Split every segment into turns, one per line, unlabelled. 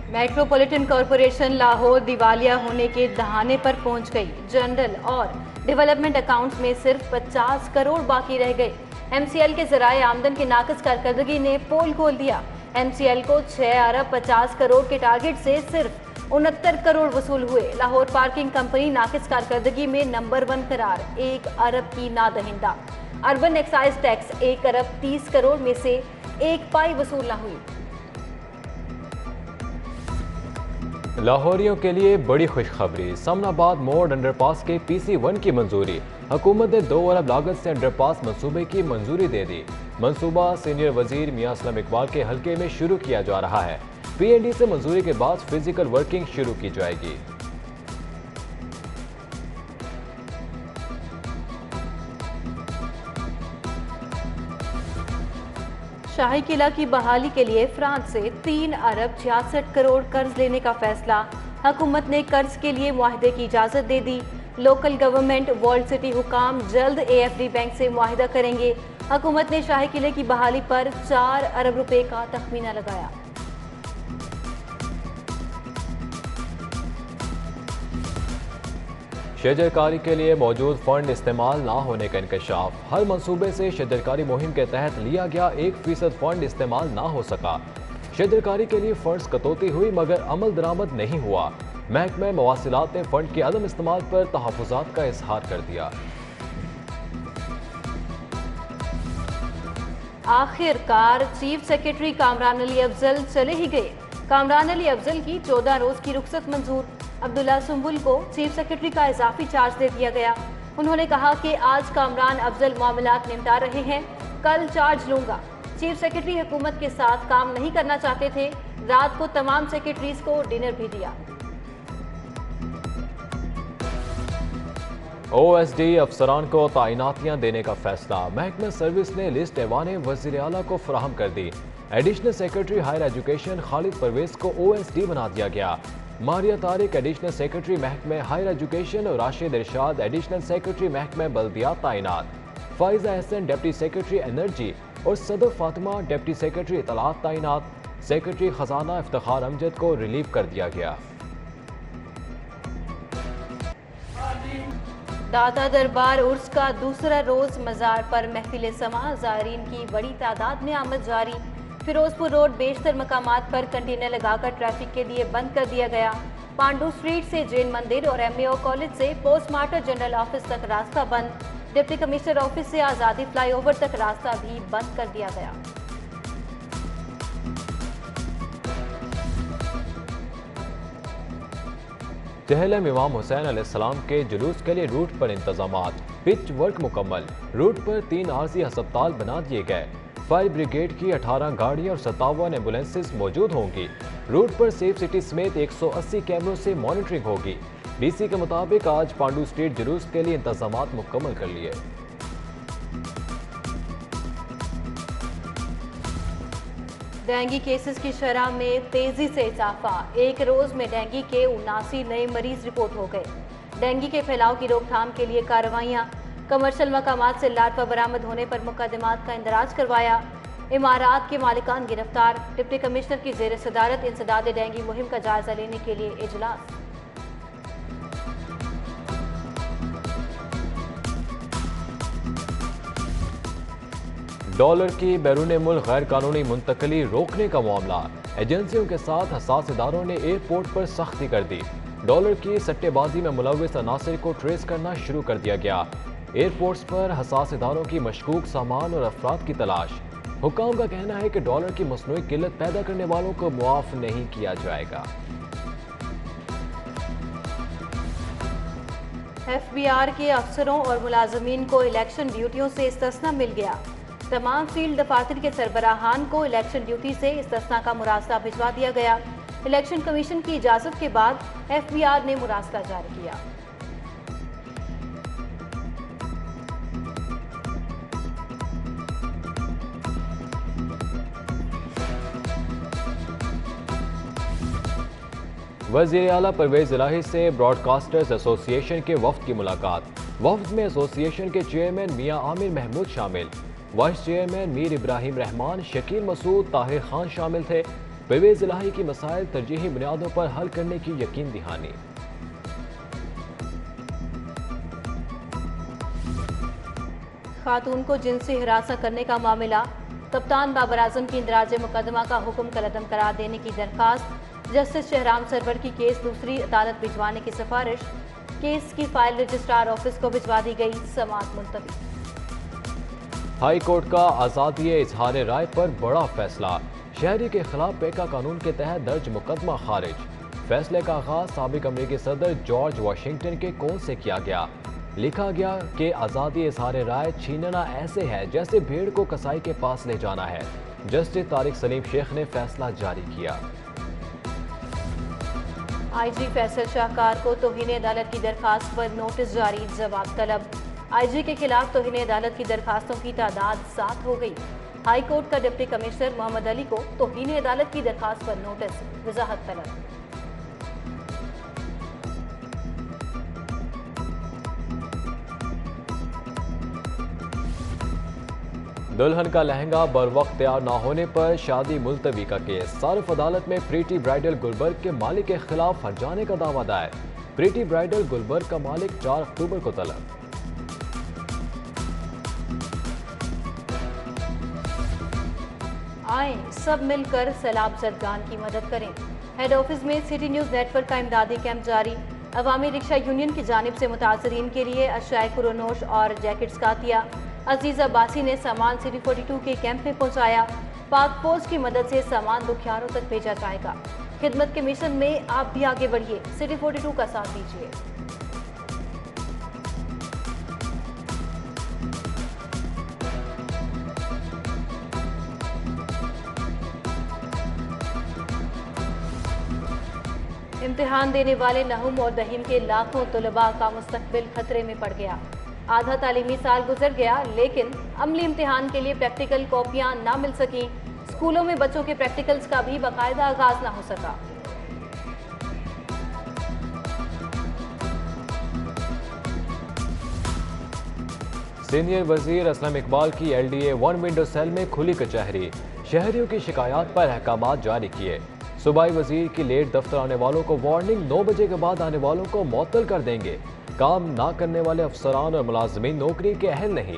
Metropolitan corporation Lahore दिवालिया होने के दहाने पर पहुंच गई। जनरल और डेवलपमेंट अकाउंट्स में सिर्फ 50 करोड़ बाकी रह गए। एमसीएल के जराए आमदन की नाकस कारकर्दगी ने पोल खोल दिया। एमसीएल को 6 अरब 50 करोड़ के टारगेट से सिर्फ 69 करोड़ वसूल हुए। लाहौर पार्किंग कंपनी नाकिस कारकर्दगी में नंबर 1 करार, 1 अरब की नादहिंदा। अर्बन एक्साइज टैक्स 1 अरब 30 करोड़ में से 1 पाई वसूल न हुई।
लाहौरियों के लिए बड़ी खुशखबरी, समनाबाद मोड़ अंडरपास के PC1 की मंजूरी। हुकूमत ने 2 अरब लागत से अंडरपास मंसूबे की मंजूरी दे दी। मंसूबा सीनियर वजीर मियां असलम इकबाल के हल्के में शुरू किया जा रहा है। PND से मंजूरी के बाद फिजिकल वर्किंग शुरू की जाएगी।
शाही किला की बहाली के लिए फ्रांस से 3 अरब 66 करोड़ कर्ज लेने का फैसला। हुकूमत ने कर्ज के लिए मुआहदे की इजाजत दे दी। लोकल गवर्नमेंट वर्ल्ड सिटी हुकाम जल्द AFD बैंक से मुआहदा करेंगे। हुकूमत ने शाही किले की बहाली पर 4 अरब रुपए का तखमीना लगाया।
शजरकारी के लिए मौजूद फंड इस्तेमाल ना होने का इंकशाफ। हर मंसूबे से शजरकारी मुहिम के तहत लिया गया 1% फंड इस्तेमाल ना हो सका। शजरकारी के लिए फंड्स कटौती हुई मगर अमल दरामद नहीं हुआ। महकमा मवासिलात ने फंड के अदम इस्तेमाल पर तहफ़्फ़ुज़ात का इजहार कर दिया।
आखिरकार चीफ सेक्रेटरी कामरान अली अफजल चले ही गए। कामरान अली अफजल की 14 रोज की रुखसत मंजूर। अब्दुल्ला सुंबुल को चीफ सेक्रेटरी का इजाफी चार्ज दे दिया गया। उन्होंने कहा कि आज कामरान अफजल मामलात निपटा रहे हैं, कल चार्ज लूंगा। चीफ सेक्रेटरी हुकूमत के साथ काम नहीं करना चाहते थे। रात को तमाम सेक्रेटरीज को डिनर भी दिया।
OSD अफसरान को तैनातियां देने का फैसला। महकमा सर्विस ने लिस्ट ऐवान वज़ीर आला को फराहम कर दी। Additional secretary higher education Khalid Parvez को OSD बना दिया गया। मारिया तारिक एडिशनल सेक्रेटरी महकमे हायर एजुकेशन और राशिद इरशाद एडिशनल सेक्रेटरी महकमे बल्दियात तैनात। Faiza Hasan deputy secretary energy और सदर फातिमा डिप्टी सेक्रेटरी इतलात तैनात। सेक्रेटरी खजाना इफ्तिखार अमजद को रिलीव कर दिया गया।
दाता दरबार उर्स का दूसरा रोज मजार पर महफिल समा, ज़ायरीन की बड़ी तादाद में आमद जारी। फिरोजपुर रोड बेशतर मकामात पर कंटेनर लगाकर ट्रैफिक के लिए बंद कर दिया गया। पांडू स्ट्रीट से जैन मंदिर और MAO कॉलेज से पोस्टमास्टर जनरल ऑफिस तक रास्ता बंद। डिप्टी कमिश्नर ऑफिस से आज़ादी फ्लाईओवर तक रास्ता भी बंद कर दिया गया।
जहलम इमाम हुसैन अलैहिस्सलाम के जुलूस के लिए रूट पर इंतजामात। पिच वर्क मुकम्मल। रूट पर 3 आरजी अस्पताल बना दिए गए। फायर ब्रिगेड की 18 गाड़ियां और 57 एम्बुलेंसेस मौजूद होंगी। रूट पर सेफ सिटी समेत 180 कैमरों से मॉनिटरिंग होगी। DC के मुताबिक आज पांडू स्ट्रीट जुलूस के लिए इंतजामात मुकम्मल कर लिए।
डेंगू केसेस की शरह में तेजी से इजाफा। एक रोज में डेंगू के 79 नए मरीज रिपोर्ट हो गए। डेंगू के फैलाव की रोकथाम के लिए कार्रवाइयां। कमर्शियल मकामात से लार्वा बरामद होने पर मुकदमात का इंदराज करवाया। इमारात के मालिकान गिरफ्तार। डिप्टी कमिश्नर की जेर सदारत इंसदाद डेंगू मुहिम का जायजा लेने के लिए इजलास।
डॉलर की बैरून मुल्क गैर कानूनी मुंतकली रोकने का मामला। एजेंसियों के साथ हसास इदारों ने एयरपोर्ट पर सख्ती कर दी। डॉलर की सट्टेबाजी में मुलव्विस अनासिर को ट्रेस करना शुरू कर दिया गया। एयरपोर्ट्स पर हसास इदारों की मशकूक सामान और अफराद की तलाश। हुकाम का कहना है कि डॉलर की मसनूई किल्लत पैदा करने वालों को मुआफ नहीं किया जाएगा।
FBR के अफसरों और मुलाजमीन को इलेक्शन ड्यूटियों से इस्तिस्ना मिल गया। तमाम फील्ड दफातर के सरबराहान को इलेक्शन ड्यूटी से इस्तिस्ना का मुरासला भिजवा दिया गया। इलेक्शन कमीशन की इजाजत के बाद FBR ने मुरासला जारी किया।
वज़ीर आला परवेज इलाही से ब्रॉडकास्टर्स एसोसिएशन के वफ्द की मुलाकात। वफ्द में एसोसिएशन के चेयरमैन मियां आमिर महमूद शामिल। वाइस चेयरमैन मीर इब्राहिम रहमान, शकील मसूद, ताहिर खान शामिल थे। परवेज इलाही की मसाइल तरजीही बुनियादों पर हल करने की यकीन दहानी।
खातून को जिनसी हिरासत करने का मामला, कप्तान बाबर आजम की इंदराज मुकदमा का हुक्म कलअदम करार देने की दरखास्त, जस्टिस शहराम सरवर की केस दूसरी अदालत भिजवाने की सिफारिश, केस की फाइल रजिस्ट्रार ऑफिस को भिजवा दी गई, समाअत मुलतवी।
हाई कोर्ट का आज़ादी इजहार राय पर बड़ा फैसला, शहरी के खिलाफ पेका कानून के तहत दर्ज मुकदमा खारिज। फैसले का आगाज साबिक अमरीकी सदर जॉर्ज वाशिंगटन के कौल से किया गया। लिखा गया कि आज़ादी इजहार राय छीनना ऐसे है जैसे भेड़ को कसाई के पास ले जाना है। जस्टिस तारिक सलीम शेख ने फैसला जारी किया।
आईजी फैसल शाहकार को तौहीन अदालत की दरखास्त पर नोटिस जारी, जवाब तलब। आईजी के खिलाफ तौहीन अदालत की दरखास्तों की तादाद 7 हो गई। हाई कोर्ट का डिप्टी कमिश्नर मोहम्मद अली को तौहीन अदालत की दरखास्त पर नोटिस, वजाहत तलब।
दुल्हन का लहंगा बर वक्त तैयार न होने पर शादी मुलतवी का केस। सारफ अदालत में प्रीति ब्राइडल गुलबर्ग के मालिक के खिलाफ हर्जाने का दावा दायर। प्रीति ब्राइडल गुलबर्ग का मालिक 4 अक्टूबर को तलब।
आए सब मिलकर सैलाब जदगान की मदद करें। हेड ऑफिस में सिटी न्यूज नेटवर्क का इमदादी कैंप जारी। अवामी रिक्शा यूनियन की जानिब से मुतासरीन के लिए अशाए कुरोनोश और जैकेट्स का अतिया। अजीज अब्बासी ने सामान सिटी 42 के कैंप में पहुंचाया। पाक पोस्ट की मदद से सामान दुखियारों तक भेजा जाएगा। खिदमत के मिशन में आप भी आगे बढ़िए, सिटी 42 का साथ दीजिए। इम्तिहान देने वाले नहुम और दहीम के लाखों तुलबा का मुस्तकबिल खतरे में पड़ गया। आधा तालीमी साल गुजर गया, लेकिन अमली इम्तिहान के लिए प्रैक्टिकल कॉपियां ना मिल सकी। स्कूलों में बच्चों के प्रैक्टिकल्स का भी बाकायदा आगाज ना हो सका।
सीनियर वजीर असलम इकबाल की LDA 1 विंडो सेल में खुली कचहरी। शहरियों की शिकायत पर अहकामात जारी किए। सूबाई वजीर की लेट दफ्तर आने वालों को वार्निंग, 9 बजे के बाद आने वालों को मुअत्तल कर देंगे। काम ना करने वाले अफसरान और मुलाजमीन नौकरी के अहल नहीं।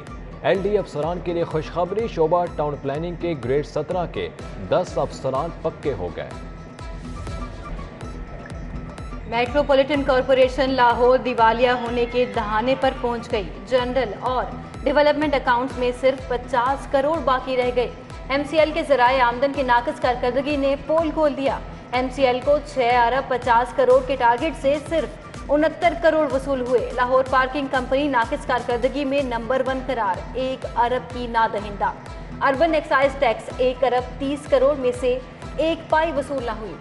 LD अफसरान के लिए खुशखबरी, शोबा टाउन प्लानिंग के ग्रेड 17 के 10 अफसरान पक्के हो गए।
मेट्रोपॉलिटन कॉरपोरेशन लाहौर दिवालिया होने के दहाने पर पहुंच गई। जनरल और डेवलपमेंट अकाउंट्स में सिर्फ 50 करोड़ बाकी रह गए। MCL के ज़राए आमदन की नाक़िस कारकर्दगी ने पोल खोल दिया। MCL को 6 अरब 50 करोड़ के टारगेट से सिर्फ 69 करोड़ वसूल हुए। लाहौर पार्किंग कंपनी नाक़िस कारकर्दगी में नंबर 1 करार, 1 अरब की नादहिंदा। अर्बन एक्साइज टैक्स 1 अरब 30 करोड़ में से 1 पाई वसूल न हुई।